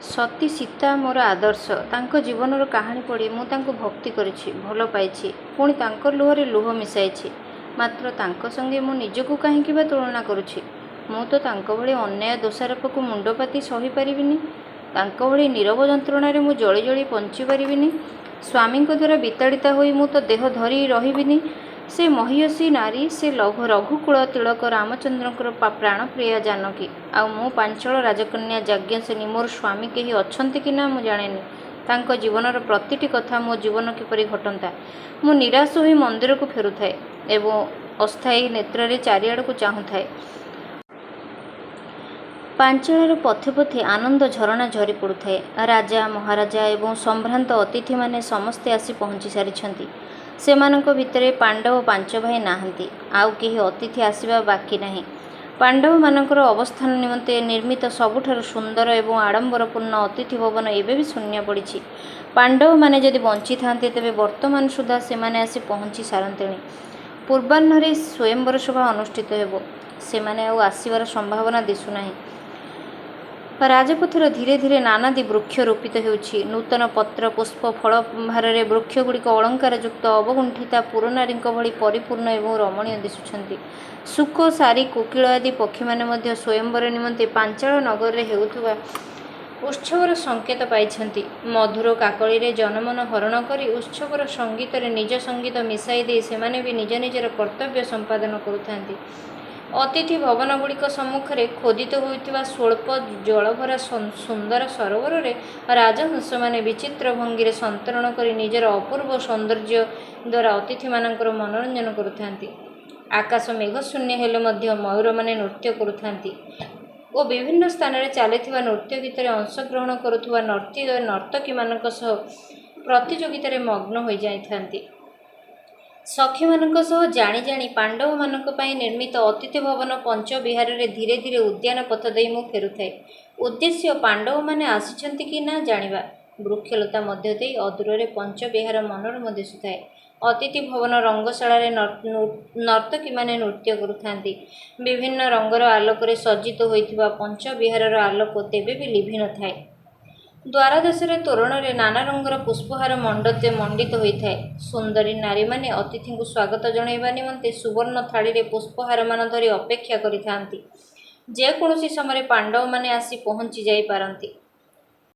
ସତୀ ସୀତା ମୋର ଆଦର୍ଶ। ତାଙ୍କ ଜୀବନର କାହାଣୀ ପଢ଼ି ମୁଁ ତାଙ୍କୁ ଭକ୍ତି କରିଛି, ଭଲ ପାଇଛି, ପୁଣି ତାଙ୍କ ଲୁହରେ ଲୁହ ମିଶାଇଛି। ମାତ୍ର ତାଙ୍କ ସଙ୍ଗେ ମୁଁ ନିଜକୁ କାହିଁକି ବା ତୁଳନା କରୁଛି? ମୁଁ ତ ତାଙ୍କ ଭଳି ଅନ୍ୟାୟ ଦୋଷାରୋପକୁ ମୁଣ୍ଡପାତି ସହିପାରିବିନି। ତାଙ୍କ ଭଳି ନୀରବ ଯନ୍ତ୍ରଣାରେ ମୁଁ ଜଳି ଜଳି ବଞ୍ଚିପାରିବିନି। ସ୍ୱାମୀଙ୍କ ଦ୍ୱାରା ବିତାଡ଼ିତା ହୋଇ ମୁଁ ତ ଦେହ ଧରି ରହିବିନି। ସେ ମହିୟସୀ ନାରୀ, ସେ ରଘୁକୁଳ ତିଳକ ରାମଚନ୍ଦ୍ରଙ୍କର ପ୍ରାଣପ୍ରିୟା ଜାନକୀ, ଆଉ ମୁଁ ପାଞ୍ଚଳ ରାଜକନ୍ୟା ଯାଜ୍ଞସେନୀ। ମୋର ସ୍ୱାମୀ କେହି ଅଛନ୍ତି କି ନା ମୁଁ ଜାଣେନି। ତାଙ୍କ ଜୀବନର ପ୍ରତିଟି କଥା ମୋ ଜୀବନ କିପରି ଘଟନ୍ତା। ମୁଁ ନିରାଶ ହୋଇ ମନ୍ଦିରକୁ ଫେରୁଥାଏ ଏବଂ ଅସ୍ଥାୟୀ ନେତ୍ରରେ ଚାରିଆଡ଼କୁ ଚାହୁଁଥାଏ। ପାଞ୍ଚଳର ପଥେ ପଥେ ଆନନ୍ଦ ଝରଣା ଝରି ପଡ଼ୁଥାଏ। ରାଜା, ମହାରାଜା ଏବଂ ସମ୍ଭ୍ରାନ୍ତ ଅତିଥିମାନେ ସମସ୍ତେ ଆସି ପହଞ୍ଚି ସାରିଛନ୍ତି। ସେମାନଙ୍କ ଭିତରେ ପାଣ୍ଡବ ପାଞ୍ଚ ଭାଇ ନାହାନ୍ତି। ଆଉ କେହି ଅତିଥି ଆସିବା ବାକି ନାହିଁ। ପାଣ୍ଡବମାନଙ୍କର ଅବସ୍ଥାନ ନିମନ୍ତେ ନିର୍ମିତ ସବୁଠାରୁ ସୁନ୍ଦର ଏବଂ ଆଡ଼ମ୍ବରପୂର୍ଣ୍ଣ ଅତିଥି ଭବନ ଏବେ ବି ଶୂନ୍ୟ ପଡ଼ିଛି। ପାଣ୍ଡବମାନେ ଯଦି ବଞ୍ଚିଥାନ୍ତେ ତେବେ ବର୍ତ୍ତମାନ ସୁଦ୍ଧା ସେମାନେ ଆସି ପହଞ୍ଚି ସାରନ୍ତେଣି। ପୂର୍ବାହ୍ନରେ ସ୍ୱୟଂବର ସଭା ଅନୁଷ୍ଠିତ ହେବ। ସେମାନେ ଆଉ ଆସିବାର ସମ୍ଭାବନା ଦିଶୁନାହିଁ। ରାଜପଥରେ ଧୀରେ ଧୀରେ ନାନାଦି ବୃକ୍ଷ ରୋପିତ ହେଉଛି। ନୂତନ ପତ୍ର, ପୁଷ୍ପ, ଫଳଭାରରେ ବୃକ୍ଷଗୁଡ଼ିକ ଅଳଙ୍କାରଯୁକ୍ତ, ଅବଗୁଣ୍ଠିତା ପୁରନାରୀଙ୍କ ଭଳି ପରିପୂର୍ଣ୍ଣ ଏବଂ ରମଣୀୟ ଦିଶୁଛନ୍ତି। ଶୁକ, ସାରି, କୋକିଳ ଆଦି ପକ୍ଷୀମାନେ ମଧ୍ୟ ସ୍ୱୟଂବର ନିମନ୍ତେ ପାଞ୍ଚଳ ନଗରରେ ହେଉଥିବା ଉତ୍ସବର ସଂକେତ ପାଇଛନ୍ତି। ମଧୁର କାକଳିରେ ଜନମନ ହରଣ କରି ଉତ୍ସବର ସଙ୍ଗୀତରେ ନିଜ ସଙ୍ଗୀତ ମିଶାଇ ଦେଇ ସେମାନେ ବି ନିଜ ନିଜର କର୍ତ୍ତବ୍ୟ ସମ୍ପାଦନ କରୁଥାନ୍ତି। ଅତିଥି ଭବନଗୁଡ଼ିକ ସମ୍ମୁଖରେ ଖୋଦିତ ହୋଇଥିବା ସ୍ୱଳ୍ପ ଜଳଭରା ସୁନ୍ଦର ସରୋବରରେ ରାଜହଂସମାନେ ବିଚିତ୍ର ଭଙ୍ଗୀରେ ସନ୍ତରଣ କରି ନିଜର ଅପୂର୍ବ ସୌନ୍ଦର୍ଯ୍ୟ ଦ୍ୱାରା ଅତିଥିମାନଙ୍କର ମନୋରଞ୍ଜନ କରୁଥାନ୍ତି। ଆକାଶ ମେଘଶୂନ୍ୟ ହେଲେ ମଧ୍ୟ ମୟୂରମାନେ ନୃତ୍ୟ କରୁଥାନ୍ତି ଓ ବିଭିନ୍ନ ସ୍ଥାନରେ ଚାଲିଥିବା ନୃତ୍ୟ ଗୀତରେ ଅଂଶଗ୍ରହଣ କରୁଥିବା ନର୍ତ୍ତୀ ଓ ନର୍ତ୍ତକୀମାନଙ୍କ ସହ ପ୍ରତିଯୋଗିତାରେ ମଗ୍ନ ହୋଇଯାଇଥାନ୍ତି। ସଖୀମାନଙ୍କ ସହ ଜାଣି ଜାଣି ପାଣ୍ଡବମାନଙ୍କ ପାଇଁ ନିର୍ମିତ ଅତିଥି ଭବନ ପଞ୍ଚବିହାରରେ ଧୀରେ ଧୀରେ ଉଦ୍ୟାନ ପଥ ଦେଇ ମୁଁ ଫେରୁଥାଏ। ଉଦ୍ଦେଶ୍ୟ ପାଣ୍ଡବମାନେ ଆସିଛନ୍ତି କି ନା ଜାଣିବା। ବୃକ୍ଷଲତା ମଧ୍ୟ ଦେଇ ଅଦୂରରେ ପଞ୍ଚବିହାର ମନୋରମ ଦିଶୁଥାଏ। ଅତିଥି ଭବନ ରଙ୍ଗଶାଳାରେ ନର୍ତ୍ତକୀମାନେ ନୃତ୍ୟ କରୁଥାନ୍ତି। ବିଭିନ୍ନ ରଙ୍ଗର ଆଲୋକରେ ସଜ୍ଜିତ ହୋଇଥିବା ପଞ୍ଚବିହାରର ଆଲୋକ ତେବେ ବି ଲିଭି ନଥାଏ। ଦ୍ୱାରଦେଶରେ ତୋରଣରେ ନାନା ରଙ୍ଗର ପୁଷ୍ପହାର ମଣ୍ଡିତ ହୋଇଥାଏ। ସୁନ୍ଦରୀ ନାରୀମାନେ ଅତିଥିଙ୍କୁ ସ୍ୱାଗତ ଜଣାଇବା ନିମନ୍ତେ ସୁବର୍ଣ୍ଣ ଥାଳିରେ ପୁଷ୍ପହାରମାନ ଧରି ଅପେକ୍ଷା କରିଥାନ୍ତି। ଯେକୌଣସି ସମୟରେ ପାଣ୍ଡବମାନେ ଆସି ପହଞ୍ଚି ଯାଇପାରନ୍ତି।